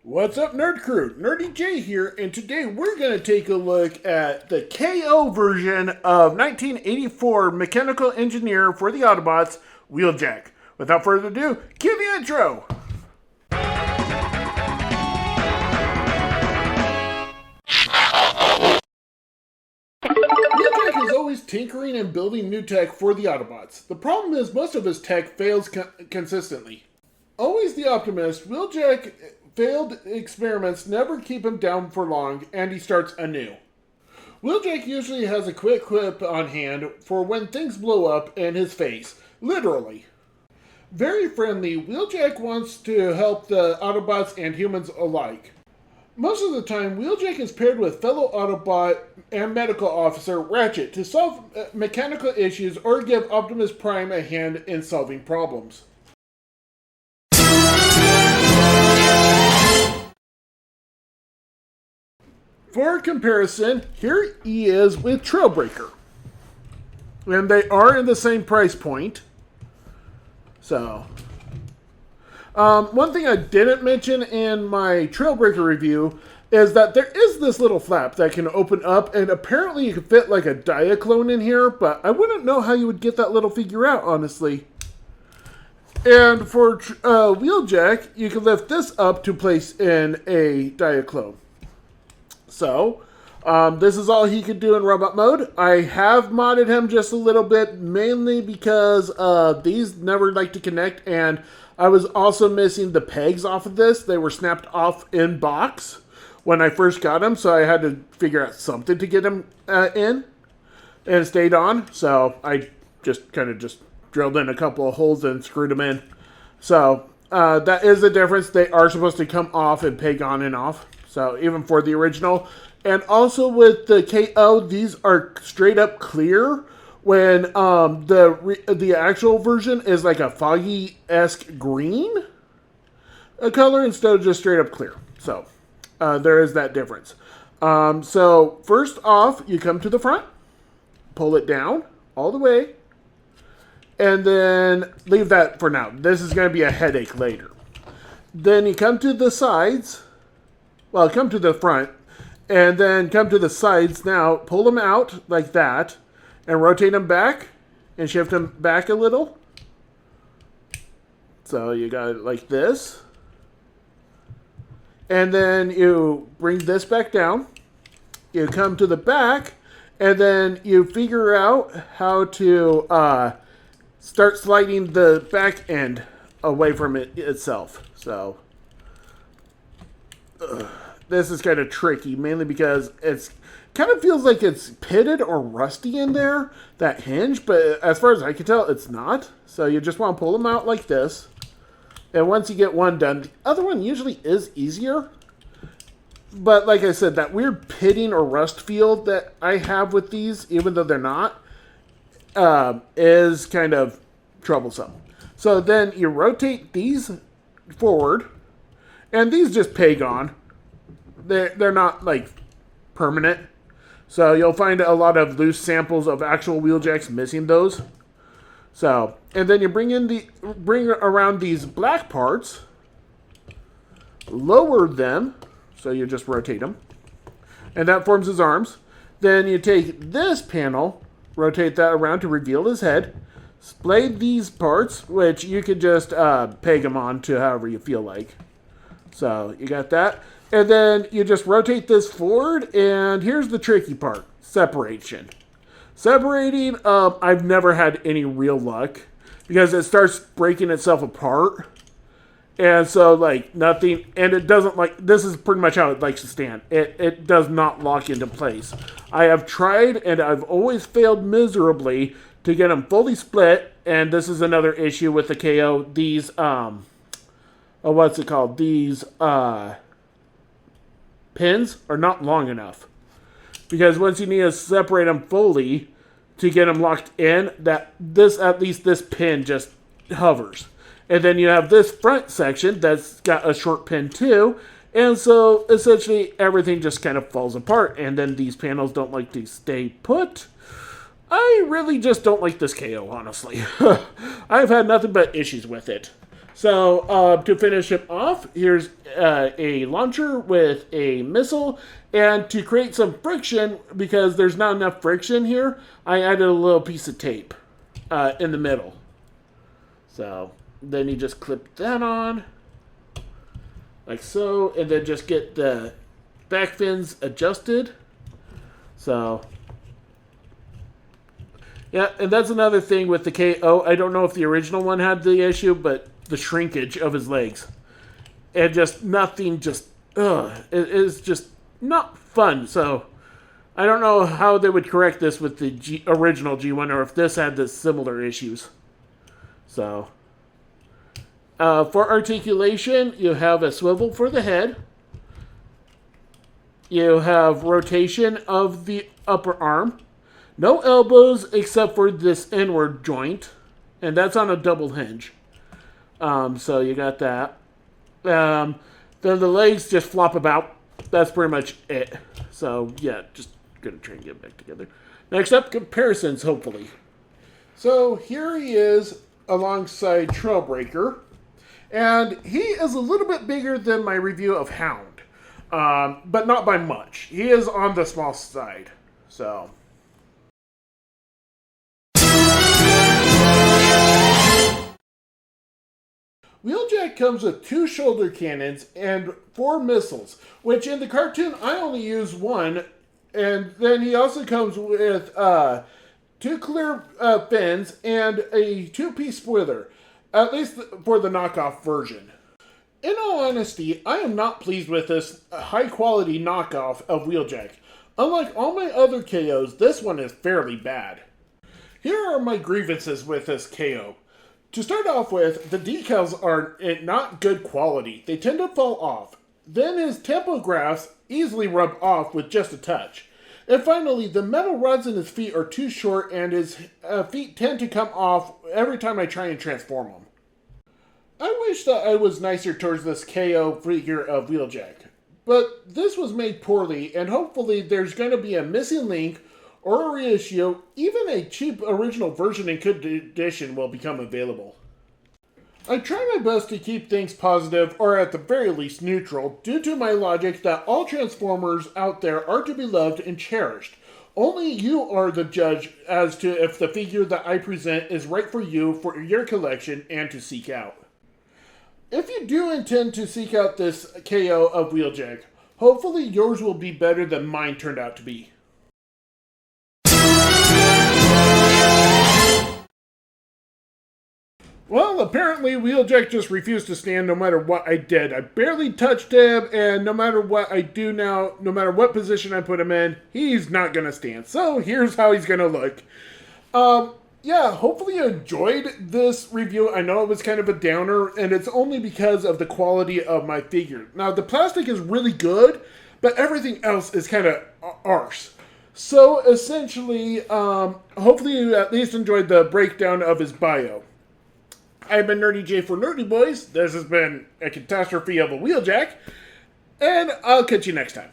What's up, Nerd Crew? Nurdie J here, and today we're going to take a look at the KO version of 1984 Mechanical Engineer for the Autobots, Wheeljack. Without further ado, cue the intro! Wheeljack is always tinkering and building new tech for the Autobots. The problem is most of his tech fails consistently. Always the optimist, Wheeljack failed experiments never keep him down for long, and he starts anew. Wheeljack usually has a quick quip on hand for when things blow up in his face, literally. Very friendly, Wheeljack wants to help the Autobots and humans alike. Most of the time, Wheeljack is paired with fellow Autobot and medical officer Ratchet to solve mechanical issues or give Optimus Prime a hand in solving problems. For comparison, here he is with Trailbreaker. And they are in the same price point. So, one thing I didn't mention in my Trailbreaker review is that there is this little flap that can open up, and apparently you can fit like a Diaclone in here, but I wouldn't know how you would get that little figure out, honestly. And for Wheeljack, you can lift this up to place in a Diaclone. So, this is all he could do in robot mode. I have modded him just a little bit, mainly because these never like to connect, and I was also missing the pegs off of this. They were snapped off in box when I first got him, so I had to figure out something to get him in, and it stayed on. So I just kind of drilled in a couple of holes and screwed them in. So that is the difference. They are supposed to come off and peg on and off. So even for the original. And also with the KO, these are straight up clear when the actual version is like a foggy-esque green color instead of just straight up clear. So there is that difference. So first off, you come to the front, pull it down all the way, and then leave that for now. This is going to be a headache later. Then you come to the sides. Well, come to the front, and then come to the sides now, pull them out like that, and rotate them back, and shift them back a little. So you got it like this. And then you bring this back down, you come to the back, and then you figure out how to start sliding the back end away from it itself. So this is kind of tricky, mainly because it's kind of feels like it's pitted or rusty in there, that hinge, but as far as I can tell, it's not. So you just want to pull them out like this. And once you get one done, the other one usually is easier. But like I said, that weird pitting or rust feel that I have with these, even though they're not, is kind of troublesome. So then you rotate these forward, and these just peg on. They're not like permanent. So you'll find a lot of loose samples of actual Wheeljacks missing those. So, and then you bring around these black parts, lower them, so you just rotate them, and that forms his arms. Then you take this panel, rotate that around to reveal his head, splay these parts, which you could just peg them on to however you feel like. So you got that. And then you just rotate this forward, and here's the tricky part, separation. Separating, I've never had any real luck, because it starts breaking itself apart. And so, like, nothing, and it doesn't, like, this is pretty much how it likes to stand. It does not lock into place. I have tried, and I've always failed miserably to get them fully split, and this is another issue with the KO. These, what's it called? These, pins are not long enough, because once you need to separate them fully to get them locked in, at least this pin just hovers, and then you have this front section that's got a short pin too, and so essentially everything just kind of falls apart, and then these panels don't like to stay put. I really just don't like this KO, honestly. I've had nothing but issues with it. So to finish him off, here's a launcher with a missile. And to create some friction, because there's not enough friction here, I added a little piece of tape in the middle. So then you just clip that on, like so, and then just get the back fins adjusted. So, yeah, and that's another thing with the KO. I don't know if the original one had the issue, but the shrinkage of his legs. And just nothing, just, it is just not fun. So, I don't know how they would correct this with the original G1 or if this had the similar issues. So, for articulation, you have a swivel for the head. You have rotation of the upper arm. No elbows except for this inward joint. And that's on a double hinge. So you got that. Then the legs just flop about. That's pretty much it. So yeah, just gonna try and get it back together. Next up, comparisons, hopefully. So here he is alongside Trailbreaker. And he is a little bit bigger than my review of Hound. But not by much. He is on the small side. So. Wheeljack comes with 2 shoulder cannons and 4 missiles, which in the cartoon I only use 1. And then he also comes with 2 clear fins and a 2-piece spoiler, at least for the knockoff version. In all honesty, I am not pleased with this high-quality knockoff of Wheeljack. Unlike all my other KOs, this one is fairly bad. Here are my grievances with this KO. To start off with, the decals are not good quality. They tend to fall off. Then his tempo graphs easily rub off with just a touch. And finally, the metal rods in his feet are too short and his feet tend to come off every time I try and transform them. I wish that I was nicer towards this KO figure of Wheeljack, but this was made poorly, and hopefully there's going to be a missing link or a reissue. Even a cheap original version in good condition will become available. I try my best to keep things positive, or at the very least neutral, due to my logic that all Transformers out there are to be loved and cherished. Only you are the judge as to if the figure that I present is right for you, for your collection, and to seek out. If you do intend to seek out this KO of Wheeljack, hopefully yours will be better than mine turned out to be. Well, apparently Wheeljack just refused to stand no matter what I did. I barely touched him, and no matter what I do now, no matter what position I put him in, he's not going to stand. So here's how he's going to look. Yeah, hopefully you enjoyed this review. I know it was kind of a downer, and it's only because of the quality of my figure. Now, the plastic is really good, but everything else is kind of arse. So, essentially, hopefully you at least enjoyed the breakdown of his bio. I've been Nurdie J for Nurdie Boys. This has been a catastrophe of a Wheeljack, and I'll catch you next time.